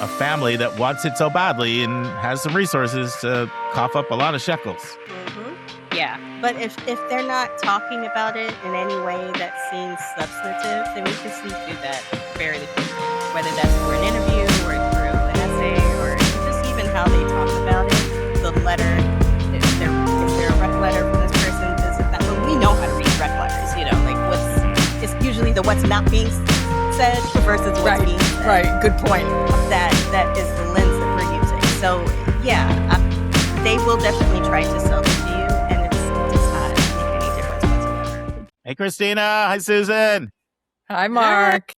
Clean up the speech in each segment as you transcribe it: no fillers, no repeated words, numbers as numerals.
a family that wants it so badly and has some resources to cough up a lot of shekels. Yeah, but if they're not talking about it in any way that seems substantive, then we can see through that fairly quickly. Whether that's through an interview or through an essay or just even how they talk about it, the letter, is there a rec letter from this person? Is it that? Well, we know how to read rec letters, like it's usually the what's not being said versus what's being said. Right, good point. That is the lens that we're using. So yeah, they will definitely try to sell it to you, and it does not make any difference whatsoever. Hey, Christina. Hi, Susan. Hi, Mark.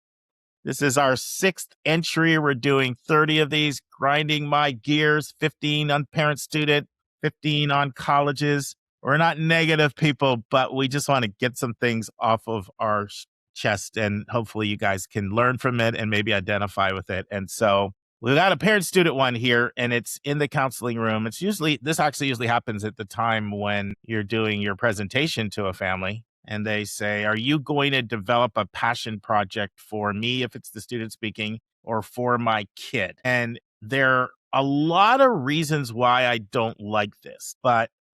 This is our 6th entry. We're doing 30 of these, grinding my gears, 15 on parent student, 15 on colleges. We're not negative people, but we just want to get some things off of our chest, and hopefully you guys can learn from it and maybe identify with it. And so we got a parent student one here, and it's in the counseling room. This actually usually happens at the time when you're doing your presentation to a family. And they say, are you going to develop a passion project for me, if it's the student speaking, or for my kid? And there are a lot of reasons why I don't like this,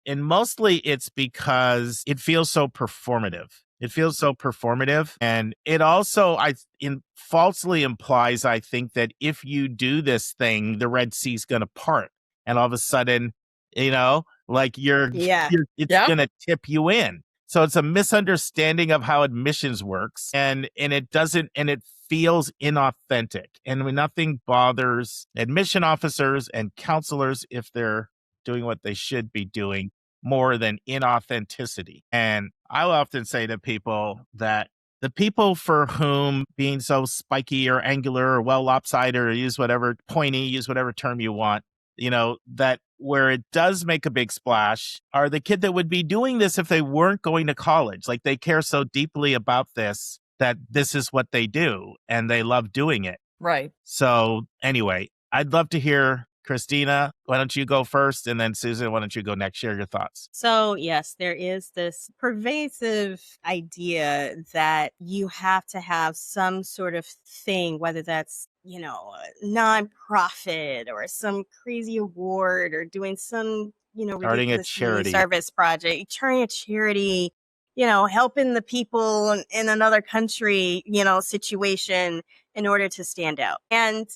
and mostly it's because it feels so performative. And it also, falsely implies, I think, that if you do this thing, the Red Sea's going to part. And all of a sudden, it's going to tip you in. So it's a misunderstanding of how admissions works, and it feels inauthentic. And when nothing bothers admission officers and counselors, if they're doing what they should be doing, more than inauthenticity. And I will often say to people that the people for whom being so spiky or angular or well lopsided, or use whatever term you want, that where it does make a big splash are the kid that would be doing this if they weren't going to college. Like, they care so deeply about this that this is what they do and they love doing it. Right. So anyway, I'd love to hear, Christina, why don't you go first? And then Susan, why don't you go next? Share your thoughts. So yes, there is this pervasive idea that you have to have some sort of thing, whether that's, a nonprofit or some crazy award or doing some, Starting a ridiculous charity. service project, starting a charity, helping the people in another country, situation in order to stand out. And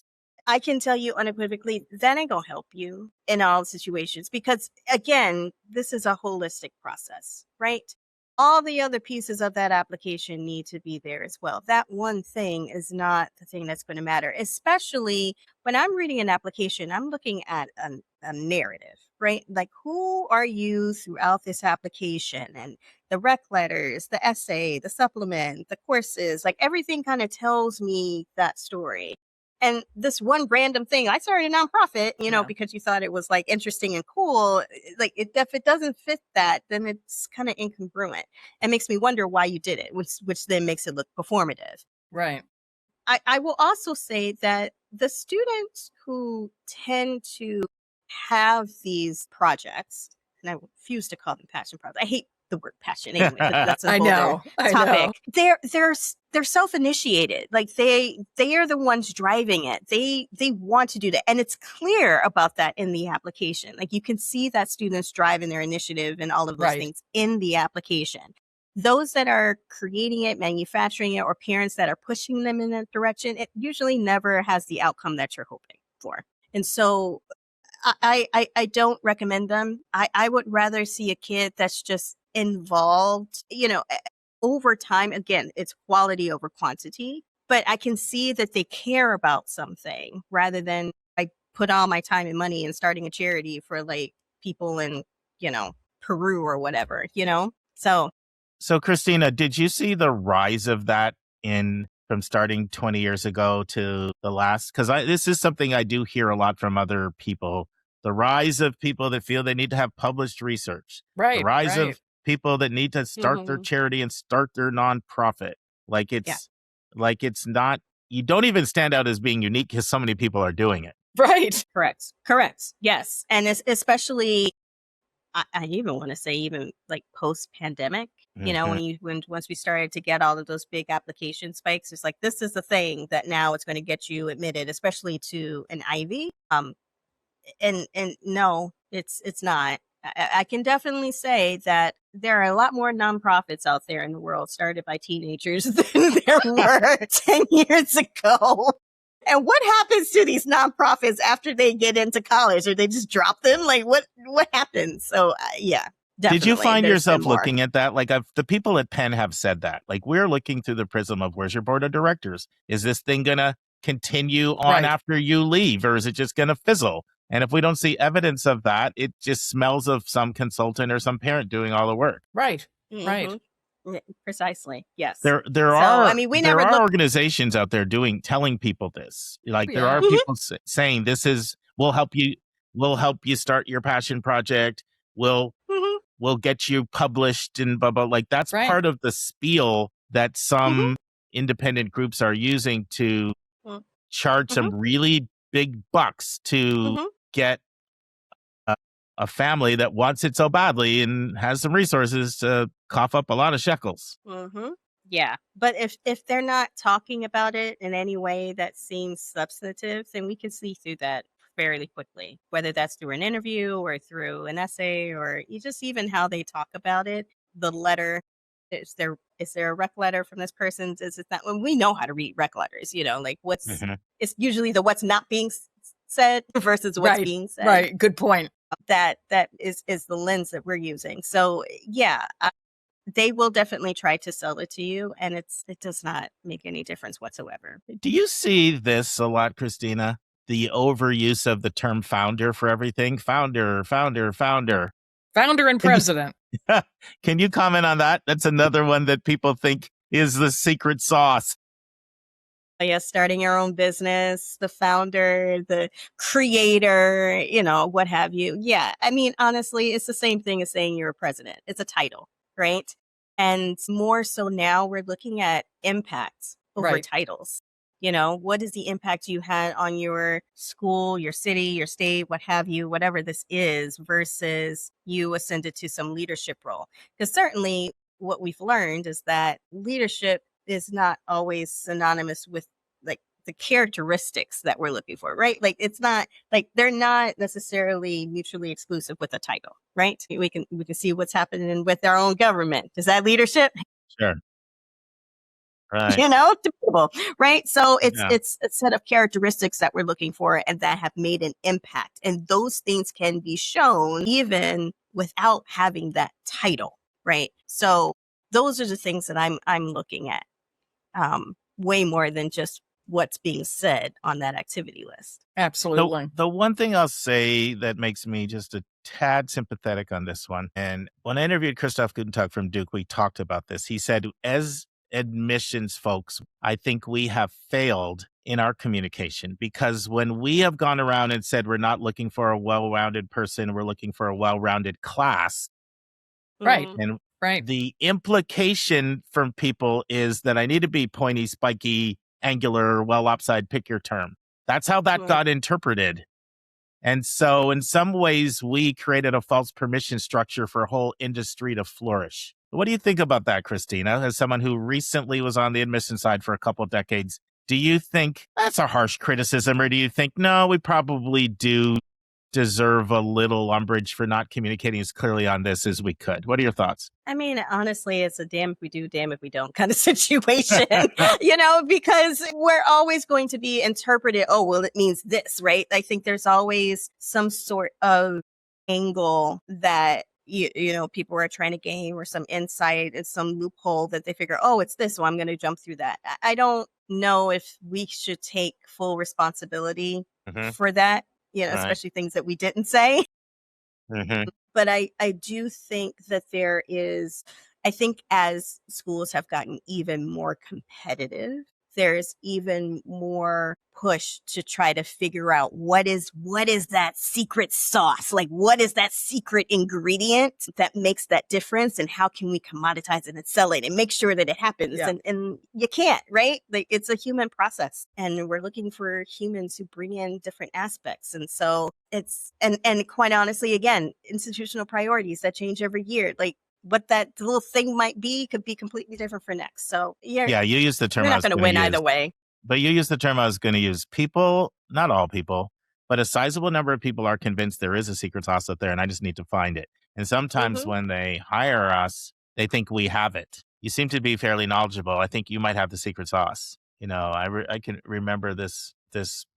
I can tell you unequivocally, that ain't gonna help you in all situations, because again, this is a holistic process, right? All the other pieces of that application need to be there as well. That one thing is not the thing that's going to matter, especially when I'm reading an application. I'm looking at a narrative, right? Like, who are you throughout this application? And the rec letters, the essay, the supplement, the courses, like everything kind of tells me that story. And this one random thing, I started a nonprofit, because you thought it was like interesting and cool. Like, if it doesn't fit that, then it's kind of incongruent. It makes me wonder why you did it, which then makes it look performative. Right. I will also say that the students who tend to have these projects, and I refuse to call them passion projects. I hate the word passion anyway, but that's a whole topic. They're self-initiated. Like, they are the ones driving it. They want to do that, and it's clear about that in the application. Like, you can see that students driving their initiative and all of those things in the application. Those that are creating it, manufacturing it, or parents that are pushing them in that direction, it usually never has the outcome that you're hoping for. And so I don't recommend them. I would rather see a kid that's just involved, over time. Again, it's quality over quantity, but I can see that they care about something rather than I put all my time and money in starting a charity for like people in, Peru or whatever, So Christina, did you see the rise of that from starting 20 years ago to the last? Because this is something I do hear a lot from other people. The rise of people that feel they need to have published research. Right. The rise of people that need to start their charity and start their nonprofit. Like, it's not, you don't even stand out as being unique because so many people are doing it. Right. Correct. Yes. And especially, I even want to say even like post-pandemic, you know, Mhm. when once we started to get all of those big application spikes, it's like this is the thing that now it's going to get you admitted, especially to an Ivy. And no, it's not. I can definitely say that there are a lot more nonprofits out there in the world started by teenagers than there were 10 years ago. And what happens to these nonprofits after they get into college? Or they just drop them? Like what happens? So yeah, Did you definitely. find There's been yourself more. looking at that? Like the people at Penn have said that. Like we're looking through the prism of where's your board of directors? Is this thing gonna continue on after you leave, or is it just gonna fizzle? And if we don't see evidence of that, it just smells of some consultant or some parent doing all the work. Right. Precisely. Yes. There So, I mean, we never are looked. organizations out there telling people this. Like there are Yeah. people saying we'll help you start your passion project. We'll get you published and blah blah. Like that's Right. part of the spiel that some independent groups are using to charge some really big bucks to get a family that wants it so badly and has some resources to cough up a lot of shekels. Yeah, but if they're not talking about it in any way that seems substantive, then we can see through that fairly quickly, whether that's through an interview or through an essay or just even how they talk about it. The letter, is there a rec letter from this person? Is it that when we know how to read rec letters, you know, like it's usually the what's not being said versus what's being said. Right. Good point. That is the lens that we're using. So yeah, they will definitely try to sell it to you, and it does not make any difference whatsoever. Do you see this a lot, Christina? The overuse of the term founder for everything? Founder. Founder and president. Can you comment on that? That's another one that people think is the secret sauce. Yeah, starting your own business, the founder, the creator, you know, what have you. Yeah, I mean, honestly, it's the same thing as saying you're a president. It's a title, right? And more so now we're looking at impacts over titles. You know, what is the impact you had on your school, your city, your state, what have you, whatever this is, versus you ascended to some leadership role? Because certainly what we've learned is that leadership is not always synonymous with like the characteristics that we're looking for, right? Like it's not like they're not necessarily mutually exclusive with a title, right? We can see what's happening with our own government. Is that leadership? Sure. Right. You know, debatable, right? So it's a set of characteristics that we're looking for and that have made an impact. And those things can be shown even without having that title, right? So those are the things that I'm looking at. Way more than just what's being said on that activity list. Absolutely. The one thing I'll say that makes me just a tad sympathetic on this one, and when I interviewed Christoph Gutentag from Duke, we talked about this. He said, as admissions folks, I think we have failed in our communication because when we have gone around and said we're not looking for a well-rounded person, we're looking for a well-rounded class. Right. And the implication from people is that I need to be pointy, spiky, angular, well upside, pick your term. That's how that got interpreted. And so in some ways, we created a false permission structure for a whole industry to flourish. What do you think about that, Christina, as someone who recently was on the admission side for a couple of decades? Do you think that's a harsh criticism, or do you think, no, we probably do deserve a little umbrage for not communicating as clearly on this as we could? What are your thoughts? I mean, honestly, it's a damn if we do, damn if we don't kind of situation, you know, because we're always going to be interpreted, oh, well, it means this, right? I think there's always some sort of angle that, you know, people are trying to gain or some insight, it's some loophole that they figure, oh, it's this, so I'm going to jump through that. I don't know if we should take full responsibility for that, you know, especially things that we didn't say. But I do think that I think as schools have gotten even more competitive, there's even more push to try to figure out what is that secret sauce? Like, what is that secret ingredient that makes that difference? And how can we commoditize it and sell it and make sure that it happens? Yeah. And you can't, right? Like, it's a human process. And we're looking for humans who bring in different aspects. And so it's, and quite honestly, again, institutional priorities that change every year. Like, what that little thing might be could be completely different for next. So yeah, you use the term. You're not going to win either way. But you use the term I was going to use. People, not all people, but a sizable number of people are convinced there is a secret sauce out there, and I just need to find it. And sometimes when they hire us, they think we have it. You seem to be fairly knowledgeable. I think you might have the secret sauce. You know, I can remember this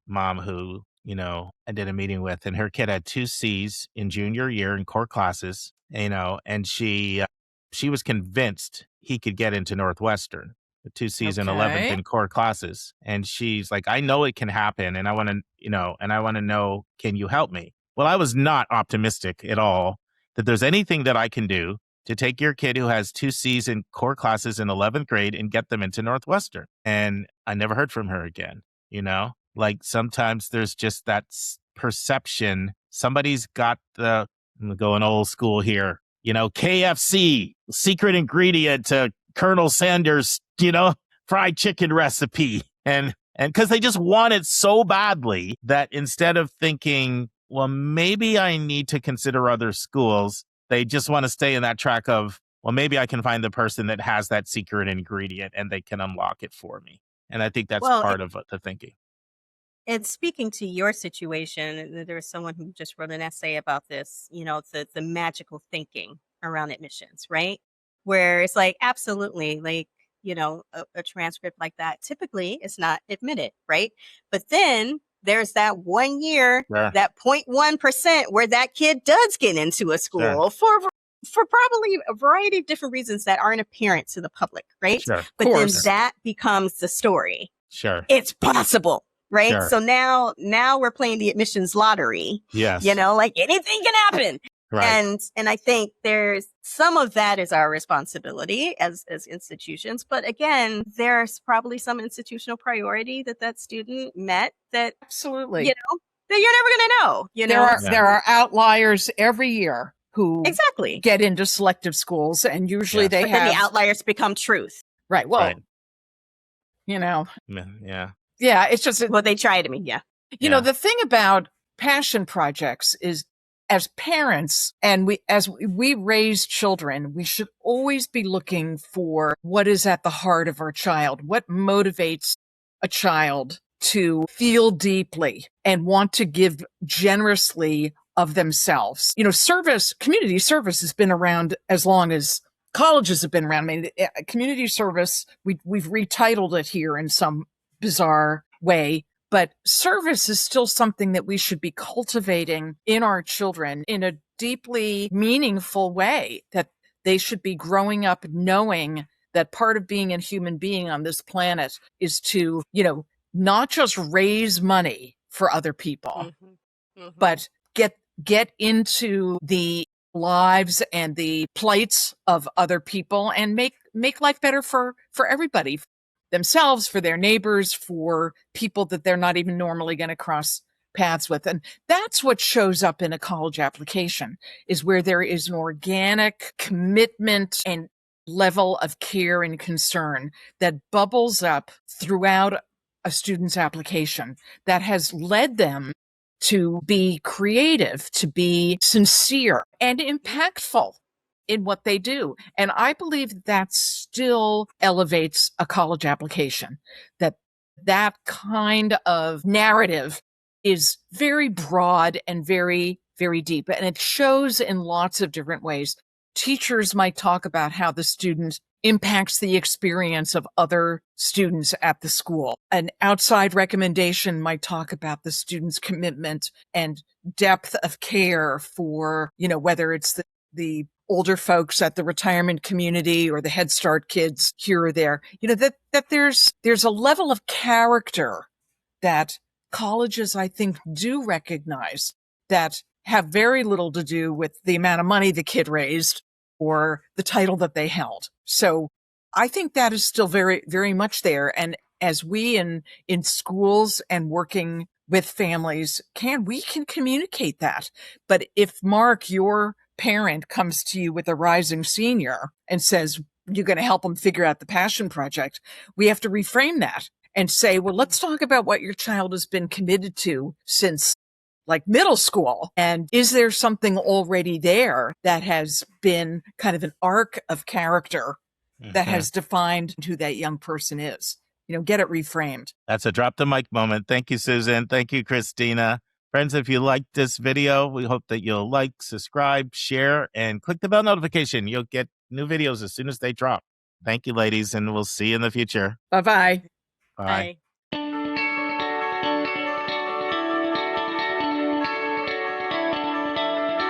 mom who, you know, I did a meeting with, and her kid had 2 C's in junior year in core classes, you know, and she was convinced he could get into Northwestern. 2 C's in 11th in core classes. And she's like, I know it can happen. And I want to, you know, know, can you help me? Well, I was not optimistic at all that there's anything that I can do to take your kid who has 2 C's in core classes in 11th grade and get them into Northwestern. And I never heard from her again. You know, like sometimes there's just that perception. Somebody's got I'm going old school here, you know, KFC, secret ingredient to Colonel Sanders, you know, fried chicken recipe. And because they just want it so badly that instead of thinking, well, maybe I need to consider other schools, they just want to stay in that track of, well, maybe I can find the person that has that secret ingredient and they can unlock it for me. And I think that's part of the thinking. And speaking to your situation, there was someone who just wrote an essay about this, you know, the magical thinking around admissions, right? Where it's like, absolutely, like, you know, a transcript like that typically is not admitted, right? But then there's that 1 year, that 0.1% where that kid does get into a school for probably a variety of different reasons that aren't apparent to the public, right? But then that becomes the story. It's possible. Right. So now we're playing the admissions lottery. Yes. You know, like anything can happen. Right. And I think there's some of that is our responsibility as institutions. But again, there's probably some institutional priority that student met that absolutely, you know, that you're never going to know. You know, there are outliers every year who exactly get into selective schools, and usually they but have then the outliers become truth. Right. Well, you know, yeah, it's just what they try to mean. Yeah. You know, the thing about passion projects is, as parents, and as we raise children, we should always be looking for what is at the heart of our child, what motivates a child to feel deeply and want to give generously of themselves. You know, community service has been around as long as colleges have been around. I mean, community service, we've retitled it here in some bizarre way. But service is still something that we should be cultivating in our children in a deeply meaningful way, that they should be growing up knowing that part of being a human being on this planet is to, you know, not just raise money for other people, but get into the lives and the plights of other people and make life better for everybody. Themselves, for their neighbors, for people that they're not even normally going to cross paths with. And that's what shows up in a college application, is where there is an organic commitment and level of care and concern that bubbles up throughout a student's application that has led them to be creative, to be sincere and impactful in what they do. And I believe that still elevates a college application, that kind of narrative is very broad and very, very deep. And it shows in lots of different ways. Teachers might talk about how the student impacts the experience of other students at the school. An outside recommendation might talk about the student's commitment and depth of care for, you know, whether it's the older folks at the retirement community or the Head Start kids here or there, you know, that there's a level of character that colleges, I think, do recognize that have very little to do with the amount of money the kid raised or the title that they held. So I think that is still very, very much there. And as we in schools and working with families we can communicate that. But if Mark, your parent, comes to you with a rising senior and says, you're going to help them figure out the passion project, we have to reframe that and say, well, let's talk about what your child has been committed to since like middle school. And is there something already there that has been kind of an arc of character that has defined who that young person is? Get it reframed. That's a drop the mic moment. Thank you, Susan. Thank you, Christina. Friends, if you liked this video, we hope that you'll like, subscribe, share, and click the bell notification. You'll get new videos as soon as they drop. Thank you, ladies, and we'll see you in the future. Bye-bye. Bye.